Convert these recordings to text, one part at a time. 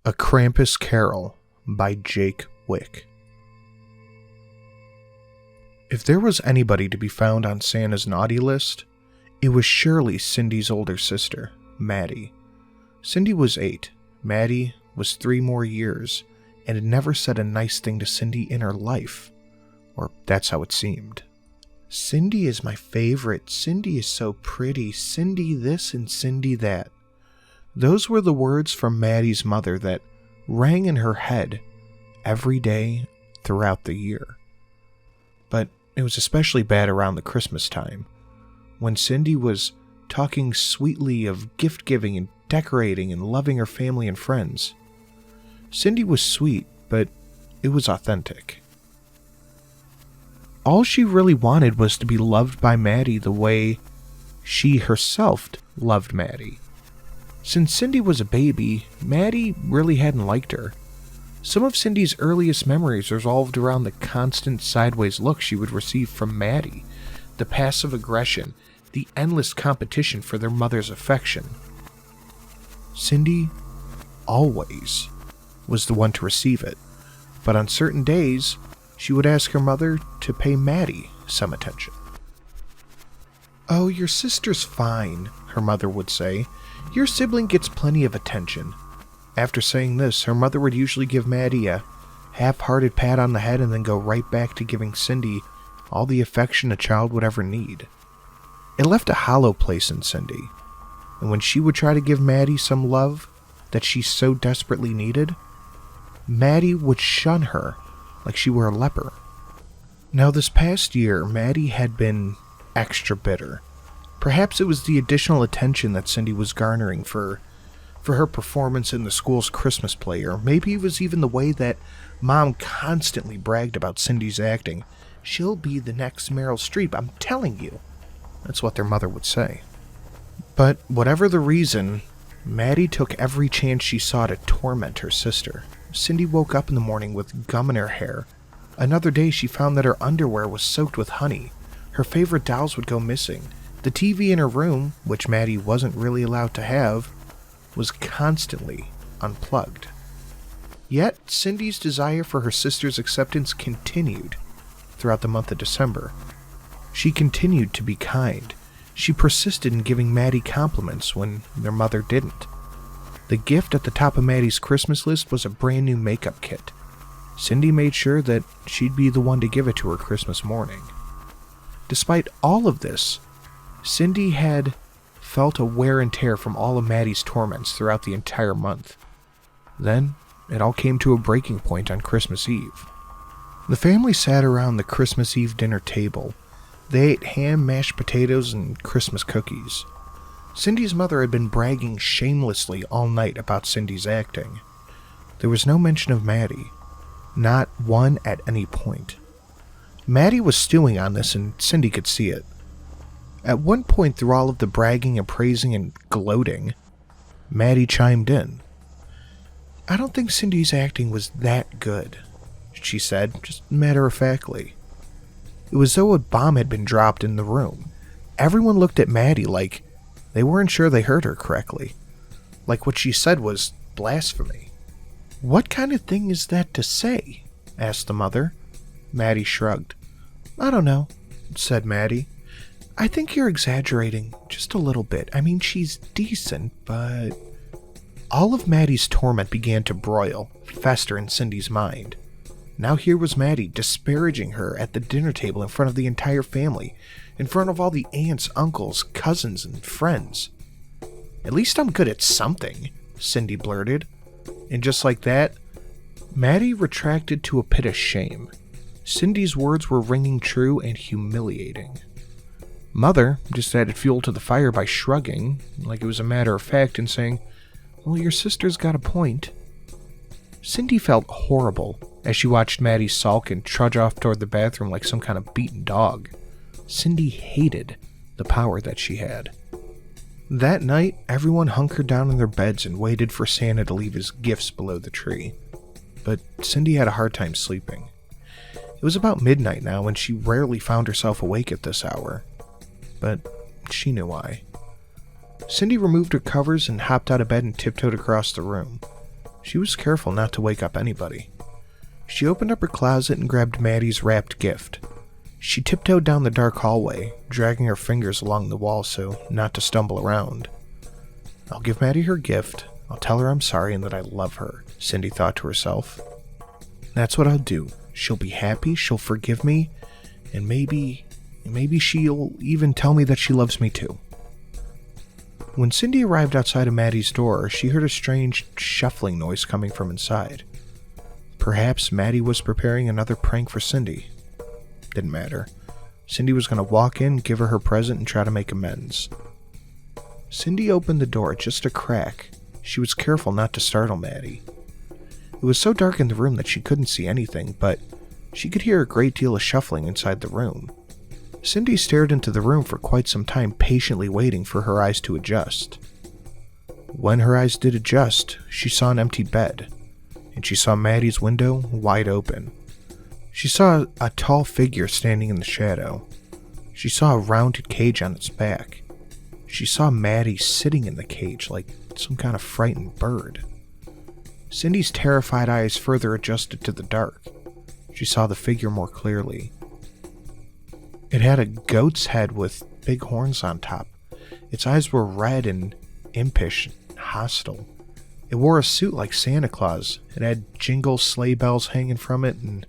A Krampus Carol by Jake Wick. If there was anybody to be found on Santa's naughty list, it was surely Cindy's older sister, Maddie. Cindy was 8, Maddie was 3 more years, and had never said a nice thing to Cindy in her life. Or that's how it seemed. Cindy is my favorite, Cindy is so pretty, Cindy this and Cindy that. Those were the words from Maddie's mother that rang in her head every day throughout the year. But it was especially bad around the Christmas time, when Cindy was talking sweetly of gift-giving and decorating and loving her family and friends. Cindy was sweet, but it was authentic. All she really wanted was to be loved by Maddie the way she herself loved Maddie. Since Cindy was a baby, Maddie really hadn't liked her. Some of Cindy's earliest memories revolved around the constant sideways look she would receive from Maddie, the passive aggression, the endless competition for their mother's affection. Cindy always was the one to receive it, but on certain days, she would ask her mother to pay Maddie some attention. "Oh, your sister's fine," her mother would say. "Your sibling gets plenty of attention." After saying this, her mother would usually give Maddie a half-hearted pat on the head and then go right back to giving Cindy all the affection a child would ever need. It left a hollow place in Cindy, and when she would try to give Maddie some love that she so desperately needed, Maddie would shun her like she were a leper. Now this past year, Maddie had been extra bitter. Perhaps it was the additional attention that Cindy was garnering for her performance in the school's Christmas play, or maybe it was even the way that Mom constantly bragged about Cindy's acting. "She'll be the next Meryl Streep, I'm telling you." That's what their mother would say. But whatever the reason, Maddie took every chance she saw to torment her sister. Cindy woke up in the morning with gum in her hair. Another day she found that her underwear was soaked with honey. Her favorite dolls would go missing. The TV in her room, which Maddie wasn't really allowed to have, was constantly unplugged. Yet, Cindy's desire for her sister's acceptance continued throughout the month of December. She continued to be kind. She persisted in giving Maddie compliments when their mother didn't. The gift at the top of Maddie's Christmas list was a brand new makeup kit. Cindy made sure that she'd be the one to give it to her Christmas morning. Despite all of this, Cindy had felt a wear and tear from all of Maddie's torments throughout the entire month. Then, it all came to a breaking point on Christmas Eve. The family sat around the Christmas Eve dinner table. They ate ham, mashed potatoes, and Christmas cookies. Cindy's mother had been bragging shamelessly all night about Cindy's acting. There was no mention of Maddie. Not one at any point. Maddie was stewing on this, and Cindy could see it. At one point through all of the bragging and praising and gloating, Maddie chimed in. "I don't think Cindy's acting was that good," she said, just matter-of-factly. It was as though a bomb had been dropped in the room. Everyone looked at Maddie like they weren't sure they heard her correctly. Like what she said was blasphemy. "What kind of thing is that to say?" asked the mother. Maddie shrugged. "I don't know," said Maddie. "I think you're exaggerating just a little bit. I mean, she's decent, but..." All of Maddie's torment began to broil, fester in Cindy's mind. Now here was Maddie disparaging her at the dinner table in front of the entire family, in front of all the aunts, uncles, cousins, and friends. "At least I'm good at something," Cindy blurted. And just like that, Maddie retracted to a pit of shame. Cindy's words were ringing true and humiliating. Mother just added fuel to the fire by shrugging, like it was a matter of fact, and saying, "Well, your sister's got a point." Cindy felt horrible as she watched Maddie sulk and trudge off toward the bathroom like some kind of beaten dog. Cindy hated the power that she had. That night, everyone hunkered down in their beds and waited for Santa to leave his gifts below the tree. But Cindy had a hard time sleeping. It was about midnight now, and she rarely found herself awake at this hour. But she knew why. Cindy removed her covers and hopped out of bed and tiptoed across the room. She was careful not to wake up anybody. She opened up her closet and grabbed Maddie's wrapped gift. She tiptoed down the dark hallway, dragging her fingers along the wall so not to stumble around. I'll give Maddie her gift. I'll tell her I'm sorry and that I love her, Cindy thought to herself. That's what I'll do. She'll be happy, she'll forgive me, and maybe she'll even tell me that she loves me too. When Cindy arrived outside of Maddie's door, she heard a strange shuffling noise coming from inside. Perhaps Maddie was preparing another prank for Cindy. Didn't matter. Cindy was going to walk in, give her her present, and try to make amends. Cindy opened the door just a crack. She was careful not to startle Maddie. It was so dark in the room that she couldn't see anything, but she could hear a great deal of shuffling inside the room. Cindy stared into the room for quite some time, patiently waiting for her eyes to adjust. When her eyes did adjust, she saw an empty bed, and she saw Maddie's window wide open. She saw a tall figure standing in the shadow. She saw a rounded cage on its back. She saw Maddie sitting in the cage like some kind of frightened bird. Cindy's terrified eyes further adjusted to the dark. She saw the figure more clearly. It had a goat's head with big horns on top. Its eyes were red and impish and hostile. It wore a suit like Santa Claus. It had jingle sleigh bells hanging from it, and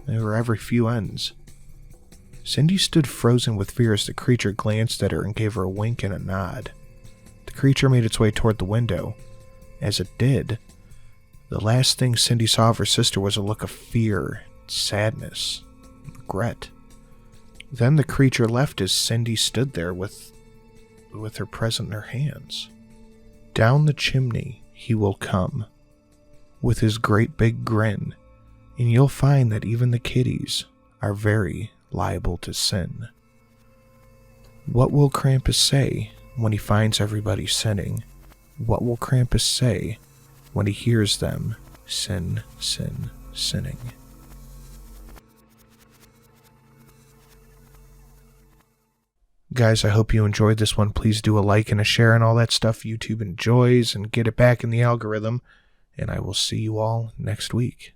they were every few ends. Cindy stood frozen with fear as the creature glanced at her and gave her a wink and a nod. The creature made its way toward the window. As it did, the last thing Cindy saw of her sister was a look of fear, sadness, and regret. Then the creature left as Cindy stood there with her present in her hands. Down the chimney he will come, with his great big grin, and you'll find that even the kitties are very liable to sin. What will Krampus say when he finds everybody sinning? What will Krampus say when he hears them sin, sin, sinning? Guys, I hope you enjoyed this one. Please do a like and a share and all that stuff YouTube enjoys and get it back in the algorithm. And I will see you all next week.